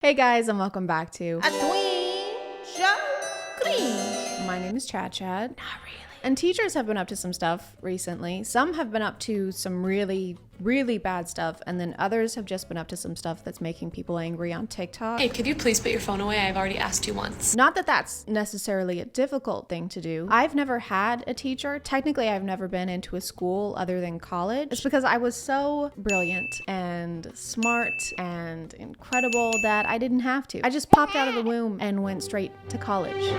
Hey guys, and welcome back to A twin show cringe. My name is Chad. Not really. And teachers have been up to some stuff recently. Some have been up to some really bad stuff, and then others have just been up to some stuff that's making people angry on TikTok. Hey, could you please put your phone away? I've already asked you once. Not that that's necessarily a difficult thing to do. I've never had a teacher. Technically, I've never been into a school other than college. It's because I was so brilliant and smart and incredible that I didn't have to. I just popped out of the womb and went straight to college.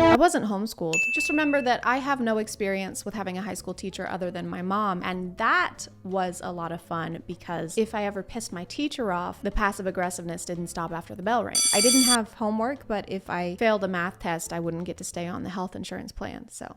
I wasn't homeschooled. Just remember that I have no experience with having a high school teacher other than my mom, and that was a lot of fun because if I ever pissed my teacher off, the passive aggressiveness didn't stop after the bell rang. I didn't have homework, but if I failed a math test, I wouldn't get to stay on the health insurance plan, so...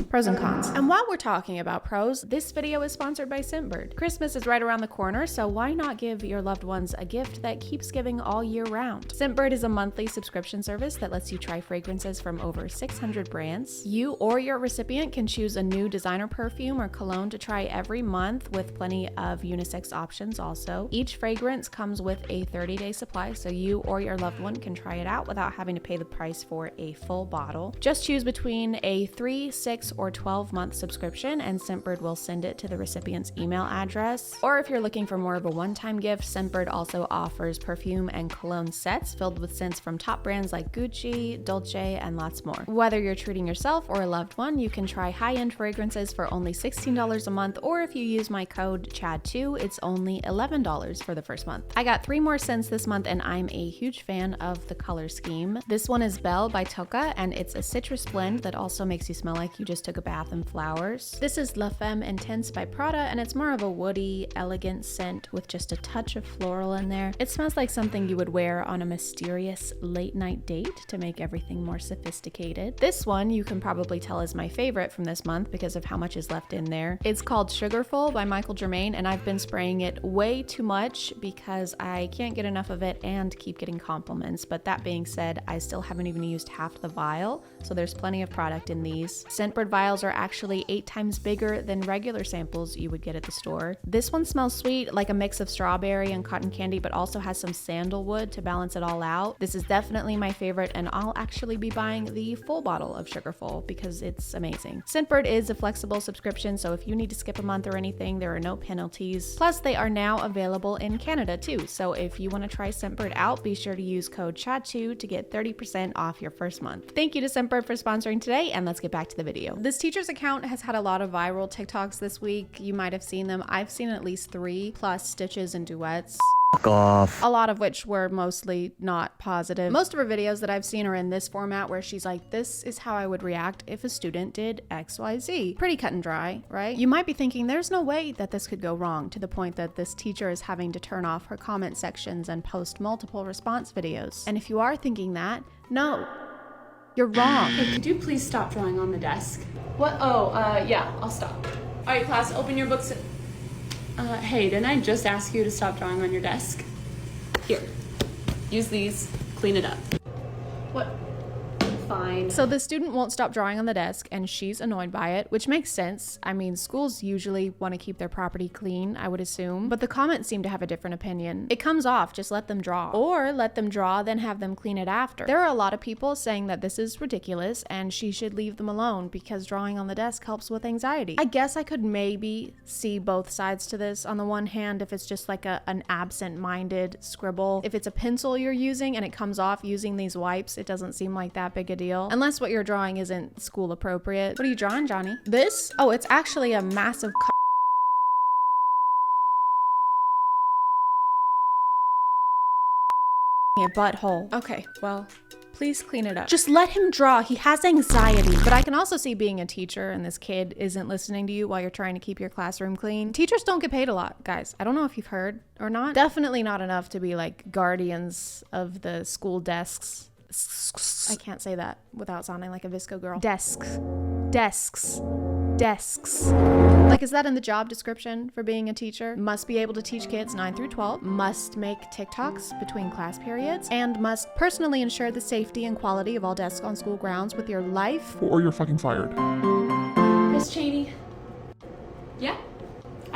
Pros and cons. And while we're talking about pros, this video is sponsored by Scentbird. Christmas is right around the corner, so why not give your loved ones a gift that keeps giving all year round? Scentbird is a monthly subscription service that lets you try fragrances from over 600 brands. You or your recipient can choose a new designer perfume or cologne to try every month with plenty of unisex options also. Each fragrance comes with a 30-day supply, so you or your loved one can try it out without having to pay the price for a full bottle. Just choose between a 3, 6, or 12-month subscription, and Scentbird will send it to the recipient's email address. Or if you're looking for more of a one-time gift, Scentbird also offers perfume and cologne sets filled with scents from top brands like Gucci, Dolce, and lots more. Whether you're treating yourself or a loved one, you can try high-end fragrances for only $16 a month, or if you use my code CHAD2, it's only $11 for the first month. I got 3 more scents this month, and I'm a huge fan of the color scheme. This one is Belle by Tocca, and it's a citrus blend that also makes you smell like you just took a bath in flowers. This is La Femme Intense by Prada, and it's more of a woody, elegant scent with just a touch of floral in there. It smells like something you would wear on a mysterious late night date to make everything more sophisticated. This one you can probably tell is my favorite from this month because of how much is left in there. It's called Sugarful by Michael Germain, and I've been spraying it way too much because I can't get enough of it and keep getting compliments. But that being said, I still haven't even used half the vial, so there's plenty of product in these. Scentbird vials are actually 8 times bigger than regular samples you would get at the store. This one smells sweet, like a mix of strawberry and cotton candy, but also has some sandalwood to balance it all out. This is definitely my favorite, and I'll actually be buying the full bottle of Sugarful because it's amazing. Scentbird is a flexible subscription, so if you need to skip a month or anything, there are no penalties. Plus, they are now available in Canada too, so if you want to try Scentbird out, be sure to use code CHAD2 to get 30% off your first month. Thank you to Scentbird for sponsoring today, and let's get back to the video. This teacher's account has had a lot of viral TikToks this week. You might have seen them. I've seen at least 3, plus stitches and duets. Fuck off. A lot of which were mostly not positive. Most of her videos that I've seen are in this format where she's like, this is how I would react if a student did XYZ. Pretty cut and dry, right? You might be thinking there's no way that this could go wrong, to the point that this teacher is having to turn off her comment sections and post multiple response videos. And if you are thinking that, no, you're wrong. Hey, could you please stop drawing on the desk? What? Oh, yeah, I'll stop. All right, class, open your books. Hey, didn't I just ask you to stop drawing on your desk? Here, use these, clean it up. What? Fine. So the student won't stop drawing on the desk, and she's annoyed by it, which makes sense. I mean, schools usually want to keep their property clean, I would assume, but the comments seem to have a different opinion. It comes off, just let them draw. Or let them draw, then have them clean it after. There are a lot of people saying that this is ridiculous and she should leave them alone because drawing on the desk helps with anxiety. I guess I could maybe see both sides to this. On the one hand, if it's just like an absent-minded scribble, if it's a pencil you're using and it comes off using these wipes, it doesn't seem like that big a deal. Unless what you're drawing isn't school appropriate. What are you drawing, Johnny? This? Oh, it's actually a massive butthole. Okay, well, please clean it up. Just let him draw. He has anxiety. But I can also see being a teacher and this kid isn't listening to you while you're trying to keep your classroom clean. Teachers don't get paid a lot, guys. I don't know if you've heard or not. Definitely not enough to be like guardians of the school desks. I can't say that without sounding like a Visco girl. Desks. Like, is that in the job description for being a teacher? Must be able to teach kids 9 through 12, must make TikToks between class periods, and must personally ensure the safety and quality of all desks on school grounds with your life. Or you're fucking fired. Miss Cheney. Yeah?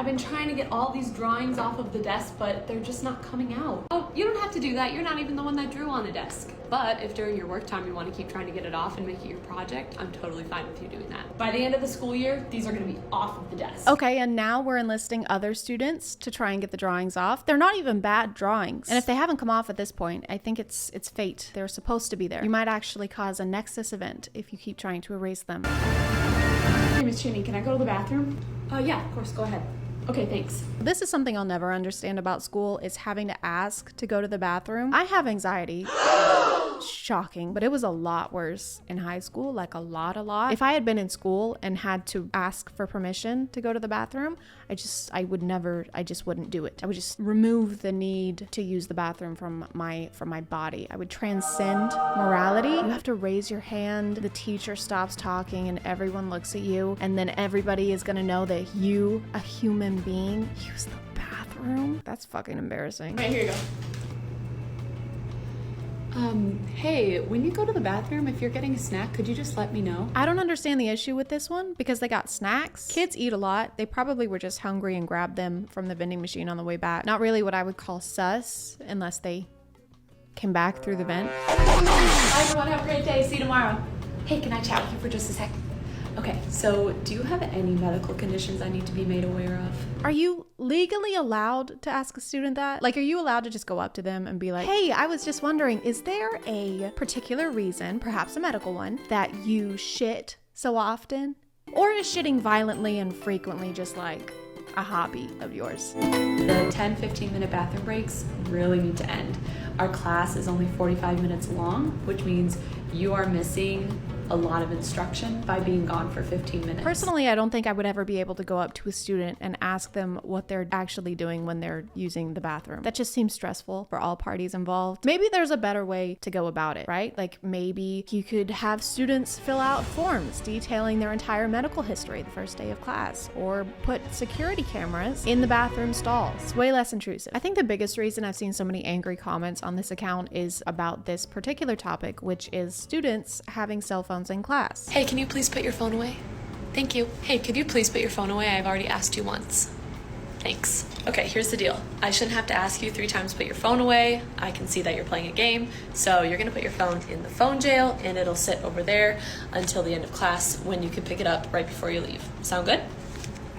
I've been trying to get all these drawings off of the desk, but they're just not coming out. Oh, you don't have to do that. You're not even the one that drew on the desk. But if during your work time you want to keep trying to get it off and make it your project, I'm totally fine with you doing that. By the end of the school year, these are going to be off of the desk. Okay, and now we're enlisting other students to try and get the drawings off. They're not even bad drawings. And if they haven't come off at this point, I think it's fate. They're supposed to be there. You might actually cause a Nexus event if you keep trying to erase them. Hey, Miss Cheney, can I go to the bathroom? Yeah, of course, go ahead. Okay, thanks. This is something I'll never understand about school, is having to ask to go to the bathroom. I have anxiety. Shocking, but it was a lot worse in high school, like a lot. If I had been in school and had to ask for permission to go to the bathroom, I just wouldn't do it. I would just remove the need to use the bathroom from my body. I would transcend morality. You have to raise your hand, the teacher stops talking and everyone looks at you, and then everybody is gonna know that you, a human being, use the bathroom. That's fucking embarrassing. All right, here you go. Hey, when you go to the bathroom, if you're getting a snack, could you just let me know? I don't understand the issue with this one because they got snacks. Kids eat a lot. They probably were just hungry and grabbed them from the vending machine on the way back. Not really what I would call sus unless they came back through the vent. Bye everyone, have a great day. See you tomorrow. Hey, can I chat with you for just a sec? Okay, so do you have any medical conditions I need to be made aware of? Are you legally allowed to ask a student that? Like, are you allowed to just go up to them and be like, hey, I was just wondering, is there a particular reason, perhaps a medical one, that you shit so often? Or is shitting violently and frequently just like a hobby of yours? The 10-15 minute bathroom breaks really need to end. Our class is only 45 minutes long, which means you are missing a lot of instruction by being gone for 15 minutes. Personally, I don't think I would ever be able to go up to a student and ask them what they're actually doing when they're using the bathroom. That just seems stressful for all parties involved. Maybe there's a better way to go about it, right? Like maybe you could have students fill out forms detailing their entire medical history the first day of class, or put security cameras in the bathroom stalls. It's way less intrusive. I think the biggest reason I've seen so many angry comments on this account is about this particular topic, which is students having cell phones in class. Hey, can you please put your phone away? Thank you. Hey, could you please put your phone away? I've already asked you once. Thanks. Okay, here's the deal. I shouldn't have to ask you 3 times to put your phone away. I can see that you're playing a game. So you're gonna put your phone in the phone jail and it'll sit over there until the end of class when you can pick it up right before you leave. Sound good?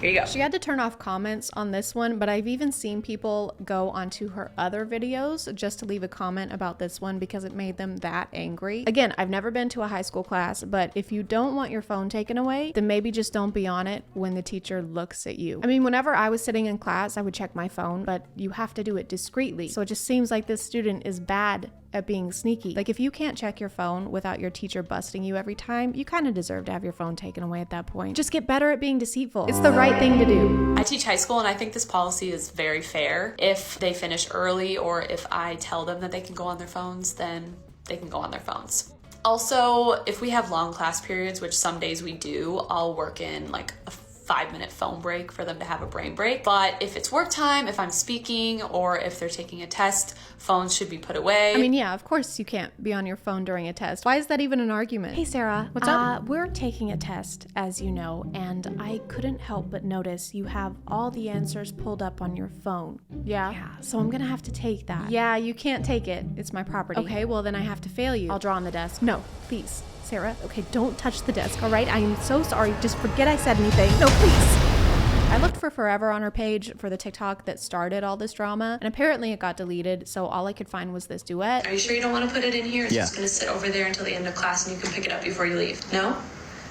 Here you go. She had to turn off comments on this one, but I've even seen people go onto her other videos just to leave a comment about this one because it made them that angry. Again, I've never been to a high school class, but if you don't want your phone taken away, then maybe just don't be on it when the teacher looks at you. I mean, whenever I was sitting in class, I would check my phone, but you have to do it discreetly. So it just seems like this student is bad at being sneaky. Like, if you can't check your phone without your teacher busting you every time, you kind of deserve to have your phone taken away at that point. Just get better at being deceitful. It's the right thing to do. I teach high school and I think this policy is very fair. If they finish early or if I tell them that they can go on their phones, then they can go on their phones. Also, if we have long class periods, which some days we do, I'll work in like a 5-minute phone break for them to have a brain break. But if it's work time, if I'm speaking, or if they're taking a test, phones should be put away. I mean, yeah, of course you can't be on your phone during a test. Why is that even an argument? Hey, Sarah. What's up? We're taking a test, as you know, and I couldn't help but notice you have all the answers pulled up on your phone. Yeah? Yeah, so I'm gonna have to take that. Yeah, you can't take it. It's my property. Okay, well then I have to fail you. I'll draw on the desk. No, please. Sarah, okay, don't touch the desk, all right? I am so sorry. Just forget I said anything. No, please. I looked for forever on her page for the TikTok that started all this drama, and apparently it got deleted, so all I could find was this duet. Are you sure you don't want to put it in here? It's just going to sit over there until the end of class and you can pick it up before you leave. No?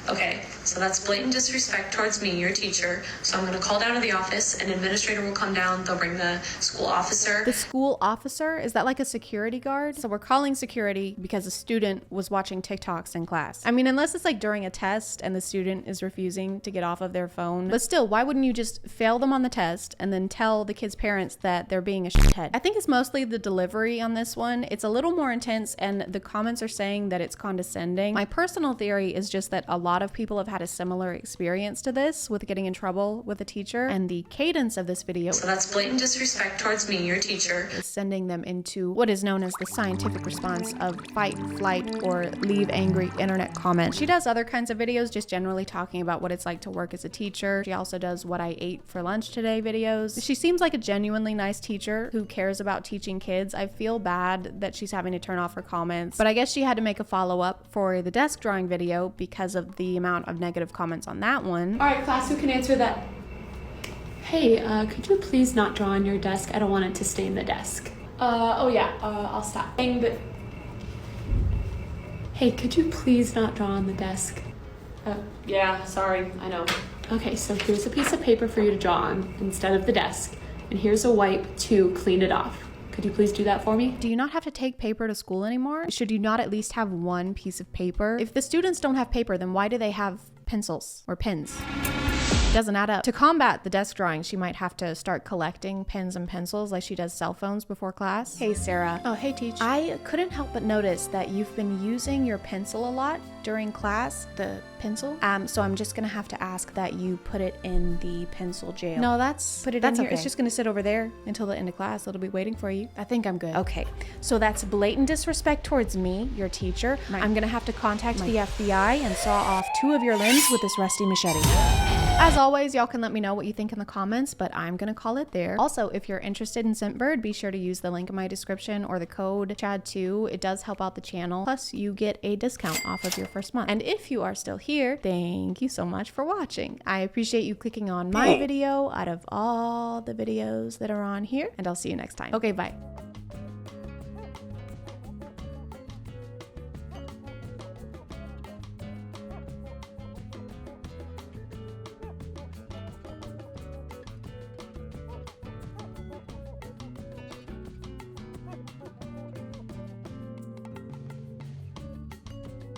Okay, so that's blatant disrespect towards me, your teacher. So I'm going to call down to the office. An administrator will come down. They'll bring the school officer. The school officer? Is that like a security guard? So we're calling security because a student was watching TikToks in class. I mean, unless it's like during a test and the student is refusing to get off of their phone. But still, why wouldn't you just fail them on the test and then tell the kids' parents that they're being a shithead? I think it's mostly the delivery on this one. It's a little more intense and the comments are saying that it's condescending. My personal theory is just that a lot lot of people have had a similar experience to this with getting in trouble with a teacher, and the cadence of this video So that's blatant disrespect towards me, your teacher. is sending them into what is known as the scientific response of fight, flight, or leave angry internet comments. She does other kinds of videos just generally talking about what it's like to work as a teacher. She also does what I ate for lunch today videos. She seems like a genuinely nice teacher who cares about teaching kids. I feel bad that she's having to turn off her comments, but I guess she had to make a follow-up for the desk drawing video because of the amount of negative comments on that one. All right, class, who can answer that? Hey, could you please not draw on your desk? I don't want it to stain the desk. Oh yeah, I'll stop. Dang, but... Hey, could you please not draw on the desk? Yeah, sorry, I know. Okay, so here's a piece of paper for you to draw on instead of the desk, and here's a wipe to clean it off. Could you please do that for me? Do you not have to take paper to school anymore? Should you not at least have one piece of paper? If the students don't have paper, then why do they have pencils or pens? Doesn't add up. To combat the desk drawing, she might have to start collecting pens and pencils like she does cell phones before class. Hey, Sarah. Oh, hey, Teach. I couldn't help but notice that you've been using your pencil a lot during class, the pencil. So I'm just gonna have to ask that you put it in the pencil jail. No, put it in here. okay. It's just gonna sit over there until the end of class. It'll be waiting for you. I think I'm good. Okay, so that's blatant disrespect towards me, your teacher. I'm gonna have to contact the FBI and saw off 2 of your limbs with this rusty machete. As always, y'all can let me know what you think in the comments, but I'm gonna call it there. Also, if you're interested in Scentbird, be sure to use the link in my description or the code CHAD2. It does help out the channel. Plus, you get a discount off of your first month. And if you are still here, thank you so much for watching. I appreciate you clicking on my video out of all the videos that are on here, and I'll see you next time. Okay, bye.